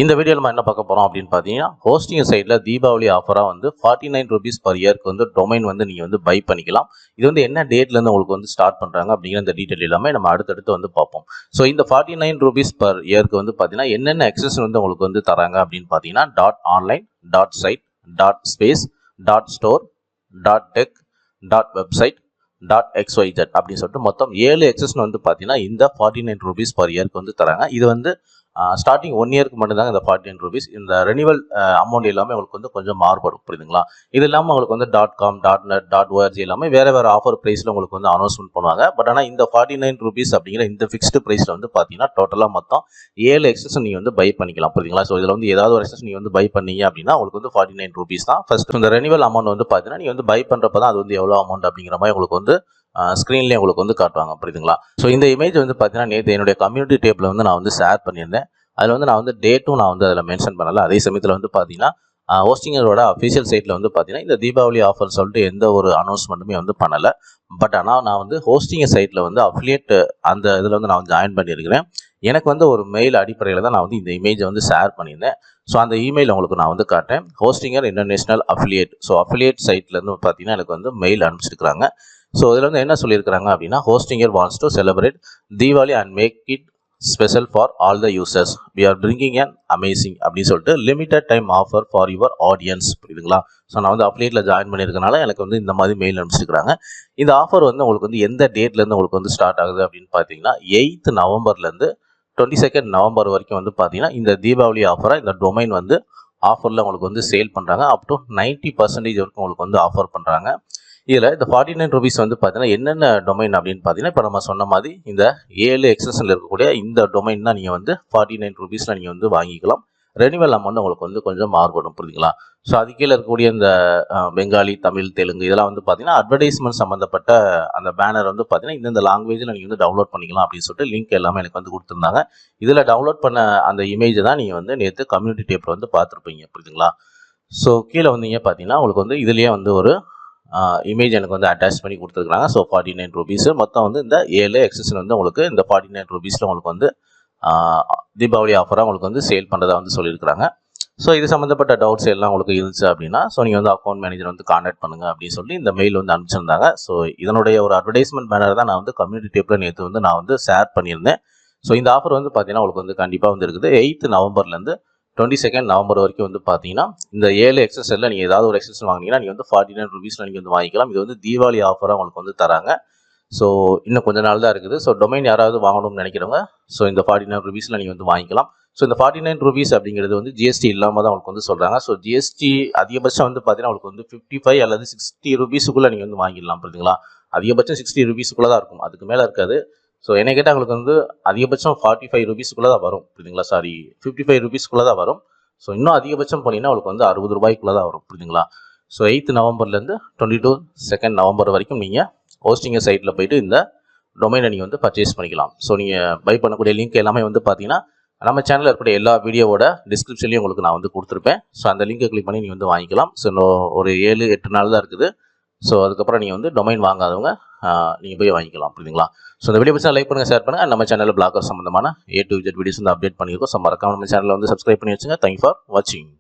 இந்த வீடியோவில் நம்ம என்ன பார்க்க போகிறோம் அப்படின்னு பார்த்தீங்கன்னா, ஹோஸ்டிங் சைடில் தீபாவளி ஆஃபராக வந்து 49 rupees per இயர்க்கு வந்து டொமைன் வந்து நீங்கள் வந்து பை பண்ணிக்கலாம். இது வந்து என்ன டேட்லேருந்து உங்களுக்கு வந்து ஸ்டார்ட் பண்ணுறாங்க அப்படிங்கிற இந்த டீட்டெயில் எல்லாமே நம்ம அடுத்தடுத்து வந்து பார்ப்போம். ஸோ இந்த 49 rupees per இயர்க்கு வந்து பார்த்தீங்கன்னா என்னென்ன எக்ஸஸ் வந்து உங்களுக்கு வந்து தராங்க அப்படின்னு பார்த்தீங்கன்னா, .online, .site, .space, .store, .tech, .website, .xyz அப்படின்னு சொல்லிட்டு மொத்தம் 7 எக்ஸஸ் வந்து பார்த்தீங்கன்னா இந்த 49 rupees per இயர்க்கு வந்து தராங்க. இது வந்து ஸ்டார்டிங் 1 இயருக்கு மட்டும்தாங்க இந்த 49 rupees. இந்த ரெனிவல் அமௌண்ட் எல்லாமே உங்களுக்கு வந்து கொஞ்சம் மாறுபடும், புரியுதுங்களா? இது இல்லாமல் உங்களுக்கு வந்து .com, .net, .org எல்லாமே வேறு வேறு ஆஃபர் ப்ரைஸில் உங்களுக்கு வந்து அனௌன்ஸ்மெண்ட் பண்ணுவாங்க. பட் ஆனால் இந்த 49 rupees அப்படிங்கிற இந்த ஃபிக்ஸ்டு ப்ரைஸில் வந்து பார்த்தீங்கன்னா டோட்டலாக மொத்தம் 7 எக்ஸஸ் நீங்கள் வந்து பை பண்ணிக்கலாம், புரியுதுங்களா? ஸோ இதில் வந்து ஏதாவது ஒரு எக்ஸஸ் நீங்கள் வந்து பை பண்ணீங்க அப்படின்னா உங்களுக்கு வந்து 49 rupees தான். ஃபர்ஸ்ட் இந்த ரெனிவல் அமௌண்ட் வந்து பார்த்தீங்கன்னா நீங்கள் வந்து பை பண்ணுறப்ப தான் அது வந்து எவ்வளோ அமௌண்ட் அப்படிங்கிற மாதிரி உங்களுக்கு வந்து ஸ்க்ரீன்லேயே உங்களுக்கு வந்து காட்டுவாங்க, புரியுதுங்களா? ஸோ இந்த இமேஜ் வந்து பார்த்தீங்கன்னா நேற்று என்னுடைய கம்யூனிட்டி டேப்பில் வந்து நான் வந்து ஷேர் பண்ணியிருந்தேன். அதில் வந்து நான் வந்து டேட்டும் நான் வந்து அதில் மென்ஷன் பண்ணலை. அதே சமயத்தில் வந்து பார்த்தீங்கன்னா ஹோஸ்டிங்கரோட அஃபிஷியல் சைட்டில் வந்து பார்த்தீங்கன்னா இந்த தீபாவளி ஆஃபர் சொல்லிட்டு எந்த ஒரு அனௌன்ஸ்மெண்ட்டுமே வந்து பண்ணலை. பட் ஆனால் நான் வந்து ஹோஸ்டிங் சைட்டில் வந்து அஃபிலியேட் அந்த இதில் வந்து நான் ஜாயின் பண்ணியிருக்கிறேன். எனக்கு வந்து ஒரு மெயில் அடிப்படையில் தான் நான் வந்து இந்த இமேஜை வந்து ஷேர் பண்ணியிருந்தேன். ஸோ அந்த இமெயில் உங்களுக்கு நான் வந்து காட்டேன். Hostinger international affiliate. So affiliate சைட்லேருந்து பார்த்தீங்கன்னா எனக்கு வந்து மெயில் அனுப்பிச்சிருக்கிறாங்க. ஸோ இதில் வந்து என்ன சொல்லியிருக்கிறாங்க அப்படின்னா, Hostinger wants to celebrate Deepavali and make it special for all the users. We are bringing an amazing அப்படின்னு சொல்லிட்டு limited time offer for your audience, புரியுதுங்களா? ஸோ நான் வந்து அப்டேட்டில் ஜாயின் பண்ணியிருக்கனால எனக்கு வந்து இந்த மாதிரி மெயில் அனுப்பிச்சிருக்காங்க. இந்த ஆஃபர் வந்து உங்களுக்கு வந்து எந்த டேட்லேருந்து உங்களுக்கு வந்து ஸ்டார்ட் ஆகுது அப்படின்னு பார்த்தீங்கன்னா 8th நவம்பர்லேருந்து 22nd நவம்பர் வரைக்கும் வந்து பார்த்தீங்கன்னா இந்த தீபாவளி ஆஃபரை இந்த டொமைன் வந்து ஆஃபரில் உங்களுக்கு வந்து சேல் பண்ணுறாங்க. அப் டு 90% வரைக்கும் உங்களுக்கு வந்து ஆஃபர் பண்ணுறாங்க. இதில் இந்த 49 rupees வந்து பார்த்தீங்கன்னா என்னென்ன டொமைன் அப்படின்னு பார்த்தீங்கன்னா, இப்போ நம்ம சொன்ன மாதிரி இந்த 7 எக்ஸஸில் இருக்கக்கூடிய இந்த டொமைன் தான் நீங்கள் வந்து 49 rupeesல நீங்கள் வந்து வாங்கிக்கலாம். ரெனிவல் அமௌண்ட் உங்களுக்கு வந்து கொஞ்சம் மாறுபடும், புரியுதுங்களா? ஸோ அது கீழே இருக்கக்கூடிய இந்த பெங்காலி, தமிழ், தெலுங்கு இதெல்லாம் வந்து பார்த்தீங்கன்னா அட்வர்டைஸ்மெண்ட் சம்மந்தப்பட்ட அந்த பேனர் வந்து பார்த்தீங்கன்னா இந்த லாங்குவேஜில் நீங்கள் வந்து டவுன்லோட் பண்ணிக்கலாம் அப்படின்னு சொல்லிட்டு லிங்க் எல்லாமே எனக்கு வந்து கொடுத்துருந்தாங்க. இதில் டவுன்லோட் பண்ண அந்த இமேஜை தான் நீங்கள் வந்து நேற்று கம்யூனிட்டி டேப்பில் வந்து பார்த்துருப்பீங்க, புரியுதுங்களா? ஸோ கீழே வந்தீங்க பார்த்தீங்கன்னா உங்களுக்கு வந்து இதுலேயே வந்து ஒரு இமேஜ் எனக்கு வந்து அட்டாச் பண்ணி கொடுத்துருக்காங்க. ஸோ 49 rupees மொத்தம் வந்து இந்த 7 எக்ஸஸ் வந்து உங்களுக்கு இந்த 49 rupeesல உங்களுக்கு வந்து தீபாவளி ஆஃபராக உங்களுக்கு வந்து சேல் பண்ணுறதா வந்து சொல்லியிருக்கிறாங்க. ஸோ இது சம்மந்தப்பட்ட டவுட்ஸ் எல்லாம் உங்களுக்கு இருந்துச்சு அப்படின்னா நீங்கள் வந்து அக்கௌண்ட் மேனேஜர் வந்து கான்டாக்ட் பண்ணுங்கள் அப்படின்னு சொல்லி இந்த மெயில் வந்து அனுப்பிச்சிருந்தாங்க. ஸோ இதனுடைய ஒரு அட்வர்டைஸ்மெண்ட் பேனர் தான் நான் வந்து கம்யூனிட்டி டேப்பில் நேற்று வந்து நான் வந்து ஷேர் பண்ணியிருந்தேன். ஸோ இந்த ஆஃபர் வந்து பார்த்தீங்கன்னா உங்களுக்கு வந்து கண்டிப்பாக வந்து இருக்குது. 8th நவம்பர்லேருந்து 22nd நவம்பர் வரைக்கும் வந்து பார்த்தீங்கன்னா இந்த 7 எக்ஸஸில் நீங்கள் ஏதாவது ஒரு எக்ஸஸ் வாங்கினீங்கன்னா நீங்கள் வந்து 49 rupeesல நீங்கள் வந்து வாங்கிக்கலாம். இது வந்து தீபாவளி ஆஃபராக உங்களுக்கு வந்து தராங்க. ஸோ இன்னும் கொஞ்ச நாள் தான் இருக்குது. ஸோ டொமைன் யாராவது வாங்கணும்னு நினைக்கிறவங்க ஸோ இந்த 49 rupeesல நீங்கள் வந்து வாங்கிக்கலாம். ஸோ இந்த 49 rupees அப்படிங்கிறது வந்து ஜிஎஸ்டி இல்லாமல் தான் உங்களுக்கு வந்து சொல்கிறாங்க. ஸோ ஜிஎஸ்டி அதிகபட்சம் வந்து பார்த்தீங்கன்னா உங்களுக்கு வந்து 55 அல்லது 60 rupeesக்குள்ளே நீங்கள் வந்து வாங்கிடலாம், புரியுதுங்களா? அதிகபட்சம் 60 rupeesக்குள்ளே தான் இருக்கும், அதுக்கு மேலே இருக்காது. ஸோ என்னை கேட்டால் உங்களுக்கு வந்து அதிகபட்சம் 45 rupeesக்குள்ளே தான் வரும், புரியுதுங்களா? சாரி 55 rupeesக்குள்ளே தான் வரும். ஸோ இன்னும் அதிகபட்சம் போனீங்கன்னா உங்களுக்கு வந்து 60 ரூபாய்க்குள்ளே தான் வரும், புரியுதுங்களா? ஸோ 8th நவம்பர்லேருந்து 22nd நவம்பர் வரைக்கும் நீங்கள் ஹோஸ்டிங்கர் சைட்டில் போயிட்டு இந்த டொமைனை நீங்கள் வந்து பர்ச்சேஸ் பண்ணிக்கலாம். ஸோ நீங்கள் பை பண்ணக்கூடிய லிங்க் எல்லாமே வந்து பார்த்தீங்கன்னா நம்ம சேனலில் இருக்கக்கூடிய எல்லா வீடியோவோட டிஸ்கிரிப்ஷன்லையும் உங்களுக்கு நான் வந்து கொடுத்துருப்பேன். ஸோ அந்த லிங்கை கிளிக் பண்ணி நீங்கள் வந்து வாங்கிக்கலாம். ஸோ இன்னும் ஒரு 7-8 நாள் தான் இருக்குது. ஸோ அதுக்கப்புறம் நீங்கள் வந்து டொமைன் வாங்காதவங்க நீங்கள் போய் வாங்கிக்கலாம், புரியுதுங்களா? ஸோ இந்த வீடியோ பிடிச்சா லைக் பண்ணுங்கள், ஷேர் பண்ணுங்கள். நம்ம சேனலில் பிளாகர் சம்மந்தமான A to Z வீடியோஸ் வந்து அப்டேட் பண்ணியிருக்கோம். ஸோ மறக்காம நம்ம சேனலில் வந்து சப்ஸ்கிரைப் பண்ணி வச்சுங்க. தேங்க்யூ ஃபார் வாட்சிங்.